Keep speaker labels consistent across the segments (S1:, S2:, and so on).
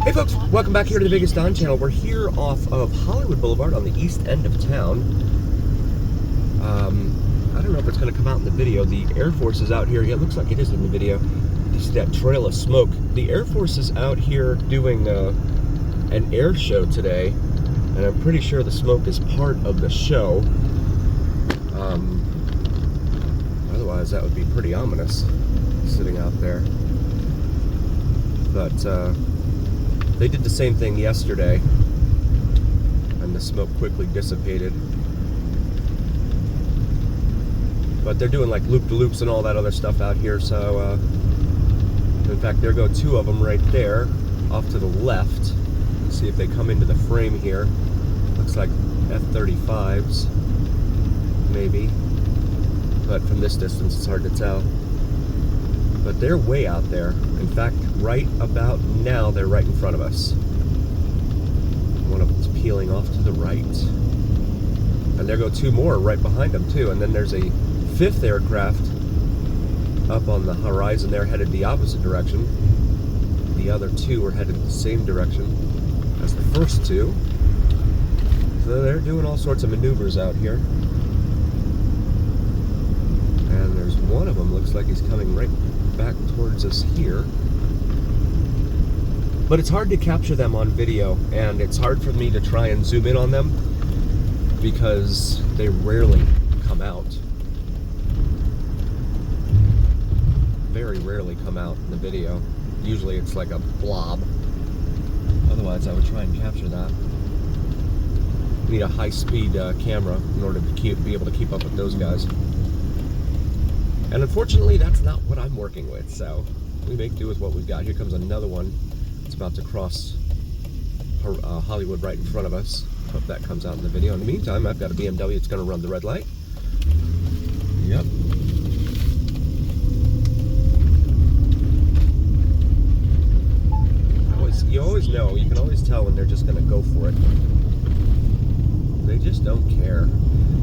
S1: Hey folks, welcome back here to the Biggest Don channel. We're here off of Hollywood Boulevard on the east end of town. I don't know if it's going to come out in the video. The Air Force is out here. Yeah, it looks like it is in the video. You see that trail of smoke. The Air Force is out here doing an air show today, and I'm pretty sure the smoke is part of the show. Otherwise, that would be pretty ominous, sitting out there. But they did the same thing yesterday, and the smoke quickly dissipated. But they're doing like loop-de-loops and all that other stuff out here, so in fact, there go two of them right there, off to the left. Let's see if they come into the frame here. Looks like F-35s, maybe. But from this distance, it's hard to tell. But they're way out there. In fact, right about now, they're right in front of us. One of them's peeling off to the right. And there go two more right behind them, too. And then there's a fifth aircraft up on the horizon there, headed the opposite direction. The other two are headed the same direction as the first two. So they're doing all sorts of maneuvers out here. And there's one of them, looks like he's coming right back towards us here. But it's hard to capture them on video, and it's hard for me to try and zoom in on them because they rarely come out. Very rarely come out in the video. Usually it's like a blob. Otherwise I would try and capture that. You need a high-speed camera in order to be able to keep up with those guys. And unfortunately, that's not what I'm working with, so we make do with what we've got. Here comes another one. It's about to cross Hollywood right in front of us. Hope that comes out in the video. In the meantime, I've got a BMW. It's going to run the red light. Yep. You always know, you can always tell when they're just going to go for it. They just don't care.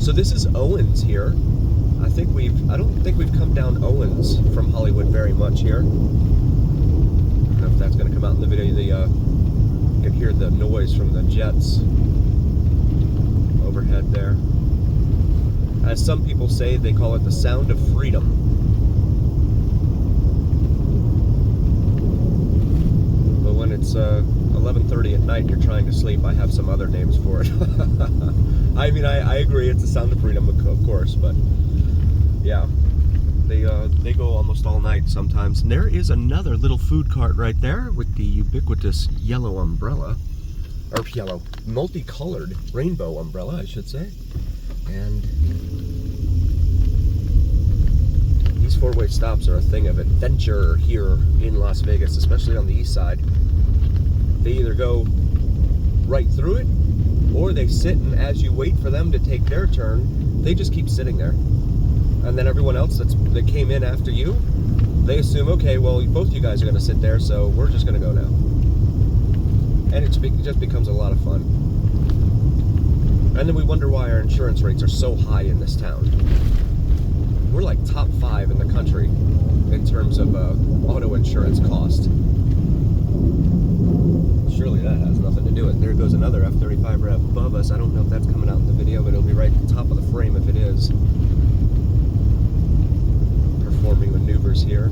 S1: So this is Owens here. I don't think we've come down Owens from Hollywood very much here. I don't know if that's going to come out in the video. You can hear the noise from the jets overhead there. As some people say, they call it the sound of freedom. But when it's 11:30 at night and you're trying to sleep, I have some other names for it. I mean, I agree, it's the sound of freedom, of course, but yeah, they go almost all night sometimes. And there is another little food cart right there with the ubiquitous yellow umbrella, or yellow, multicolored rainbow umbrella, I should say. And these four-way stops are a thing of adventure here in Las Vegas, especially on the east side. They either go right through it, or they sit, and as you wait for them to take their turn, they just keep sitting there. And then everyone else that came in after you, they assume, okay, well, both you guys are going to sit there, so we're just going to go now. And it just becomes a lot of fun. And then we wonder why our insurance rates are so high in this town. We're like top 5 in the country in terms of auto insurance cost. Surely that has nothing to do with it. There goes another F-35 right above us. I don't know if that's coming out in the video, but it'll be right at the top of the frame if it is. Performing maneuvers here.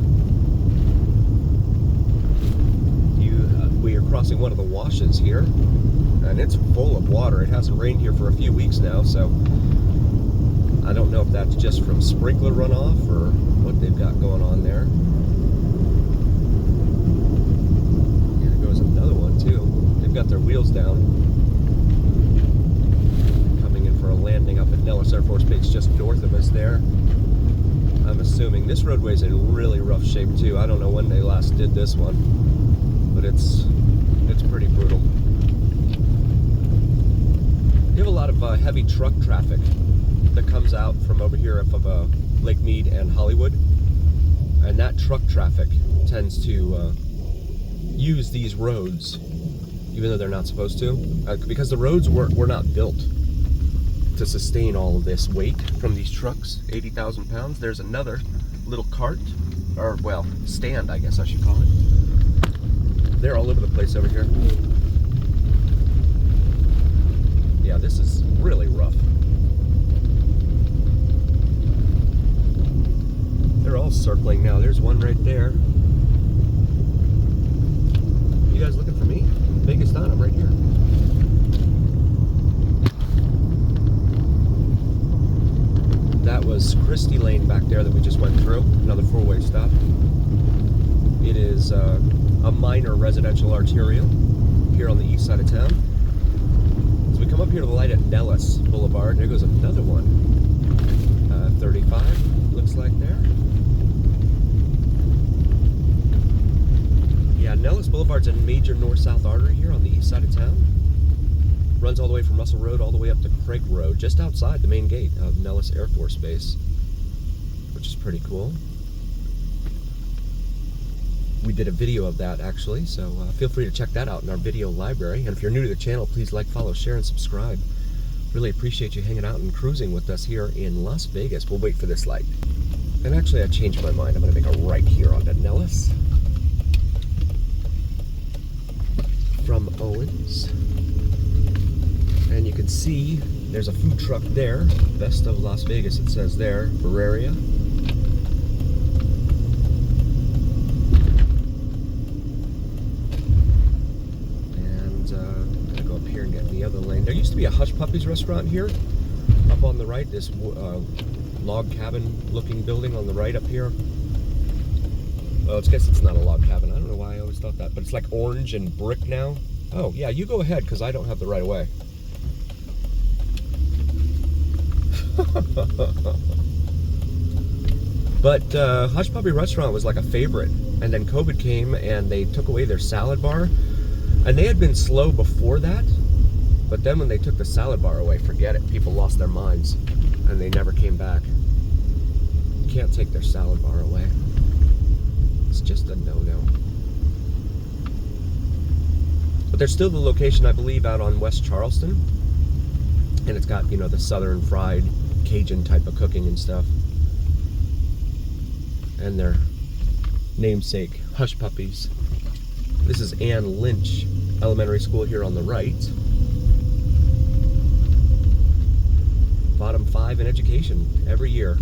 S1: We are crossing one of the washes here, and it's full of water. It hasn't rained here for a few weeks now, so I don't know if that's just from sprinkler runoff or what they've got going on there. Here goes another one too. They've got their wheels down. Coming in for a landing up at Nellis Air Force Base just north of us there. I'm assuming this roadway's in really rough shape too. I don't know when they last did this one, but it's pretty brutal. You have a lot of heavy truck traffic that comes out from over here off of Lake Mead and Hollywood, and that truck traffic tends to use these roads, even though they're not supposed to, because the roads were not built to sustain all of this weight from these trucks, 80,000 pounds. There's another little cart, or well, stand, I guess I should call it. They're all over the place over here. Yeah, this is really rough. They're all circling now. There's one right there. You guys looking for me? Biggest on, I'm right here. That was Christie Lane back there that we just went through. Another four-way stop. It is a minor residential arterial here on the east side of town. As we come up here to the light at Nellis Boulevard, there goes another one. 35, looks like there. Yeah, Nellis Boulevard's a major north-south artery here on the east side of town. Runs all the way from Russell Road all the way up to Craig Road, just outside the main gate of Nellis Air Force Base, which is pretty cool. We did a video of that, actually, so feel free to check that out in our video library. And if you're new to the channel, please like, follow, share, and subscribe. Really appreciate you hanging out and cruising with us here in Las Vegas. We'll wait for this light. And actually, I changed my mind. I'm going to make a right here onto Nellis from Owens. And you can see there's a food truck there. Best of Las Vegas, it says there. Bavaria. And get in the other lane. There used to be a Hush Puppies restaurant here, up on the right, this log cabin looking building on the right up here. Well, I guess it's not a log cabin. I don't know why I always thought that, but it's like orange and brick now. Oh, yeah, you go ahead, because I don't have the right of way. But Hush Puppy restaurant was like a favorite, and then COVID came and they took away their salad bar, and they had been slow before that. But then when they took the salad bar away, forget it. People lost their minds, and they never came back. You can't take their salad bar away. It's just a no-no. But there's still the location, I believe, out on West Charleston. And it's got, you know, the southern fried Cajun type of cooking and stuff. And their namesake, Hush Puppies. This is Ann Lynch Elementary School here on the right. Bottom 5 in education every year.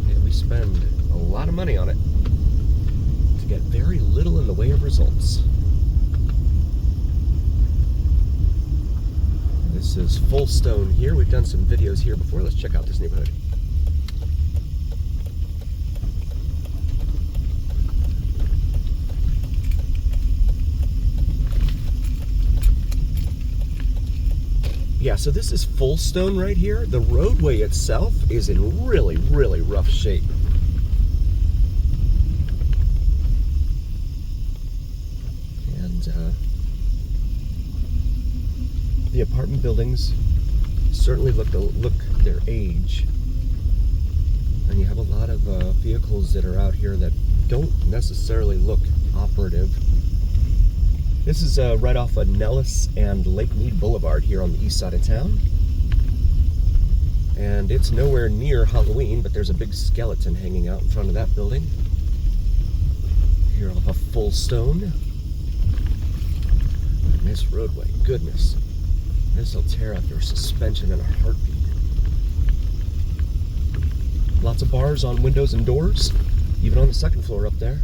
S1: And we spend a lot of money on it to get very little in the way of results. This is Fullstone here. We've done some videos here before. Let's check out this neighborhood. Yeah, so this is Fullstone right here. The roadway itself is in really, really rough shape. And the apartment buildings certainly look their age. And you have a lot of vehicles that are out here that don't necessarily look operative. This is right off of Nellis and Lake Mead Boulevard here on the east side of town. And it's nowhere near Halloween, but there's a big skeleton hanging out in front of that building. Here off of Fullstone. And this roadway, goodness. This'll tear out your suspension in a heartbeat. Lots of bars on windows and doors, even on the second floor up there.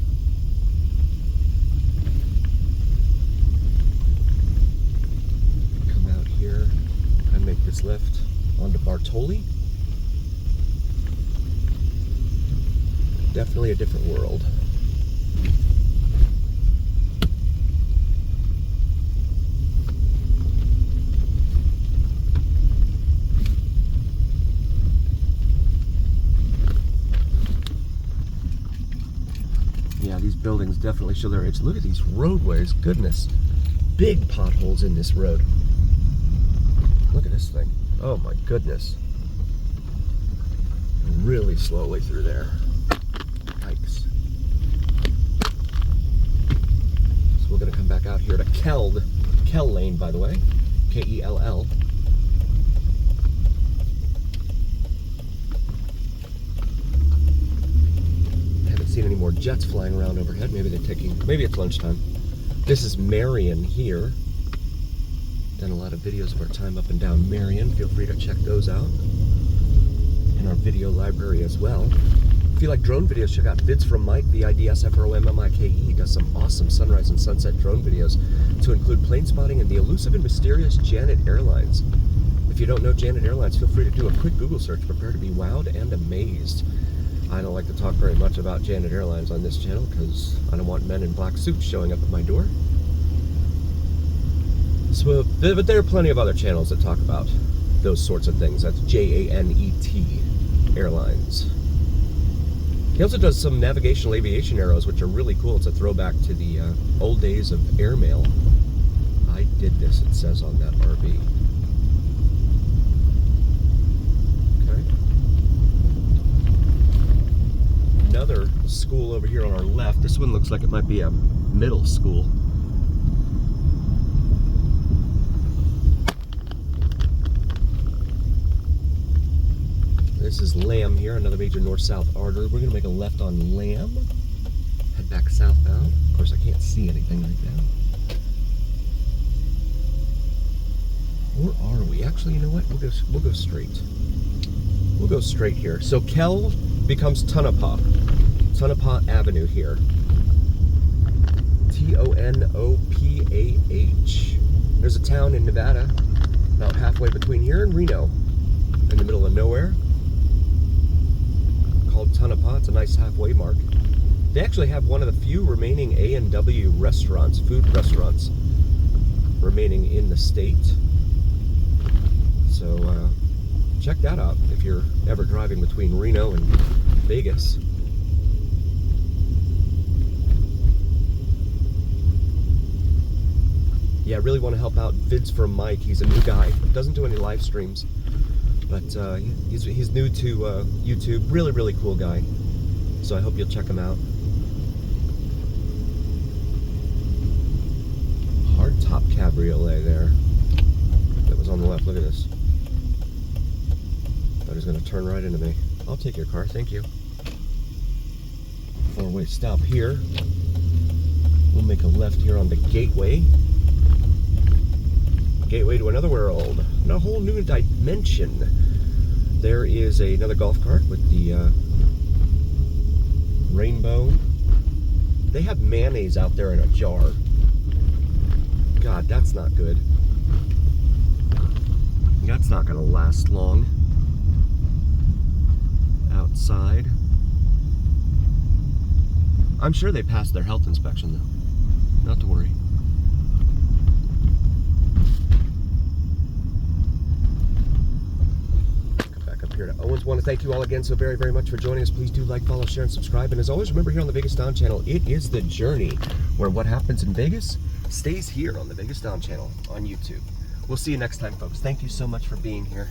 S1: Here and make this left onto Bartoli. Definitely a different world. Yeah, these buildings definitely show their age. Look at these roadways, goodness. Big potholes in this road. Look at this thing. Oh my goodness. Really slowly through there. Yikes. So we're going to come back out here to Kell Lane, by the way. K-E-L-L. Haven't seen any more jets flying around overhead. Maybe they're taking, maybe it's lunchtime. This is Marion here. Done a lot of videos of our time up and down Marion. Feel free to check those out in our video library as well. If you like drone videos, check out Vids from Mike, VIDSFROMMIKE. He does some awesome sunrise and sunset drone videos to include plane spotting and the elusive and mysterious Janet Airlines. If you don't know Janet Airlines, feel free to do a quick Google search. Prepare to be wowed and amazed. I don't like to talk very much about Janet Airlines on this channel because I don't want men in black suits showing up at my door. So, but there are plenty of other channels that talk about those sorts of things. That's J-A-N-E-T Airlines. He also does some navigational aviation arrows, which are really cool. It's a throwback to the old days of airmail. I did this, it says on that RV. Okay. Another school over here on our left. This one looks like it might be a middle school. This is Lamb here, another major north-south artery. We're going to make a left on Lamb. Head back southbound. Of course, I can't see anything right now. Or are we? Actually, you know what? We'll go straight. We'll go straight here. So Kell becomes Tonopah. Tonopah Avenue here. T-O-N-O-P-A-H. There's a town in Nevada, about halfway between here and Reno, in the middle of nowhere, called Tonopah. It's a nice halfway mark. They actually have one of the few remaining A&W restaurants, food restaurants, remaining in the state. So check that out if you're ever driving between Reno and Vegas. Yeah, I really want to help out Vids from Mike. He's a new guy. Doesn't do any live streams. But he's new to YouTube. Really, really cool guy. So I hope you'll check him out. Hardtop cabriolet there. That was on the left. Look at this. Thought he was going to turn right into me. I'll take your car. Thank you. Four-way stop here. We'll make a left here on the gateway. Gateway to another world. A whole new dimension. There is another golf cart with the rainbow. They have mayonnaise out there in a jar. God, that's not good. That's not going to last long outside. I'm sure they passed their health inspection, though. Not to worry. Here to Owens. Want to thank you all again so very, very much for joining us. Please do like, follow, share, and subscribe. And as always, remember here on the Vegas Don channel, it is the journey where what happens in Vegas stays here on the Vegas Don channel on YouTube. We'll see you next time, folks. Thank you so much for being here.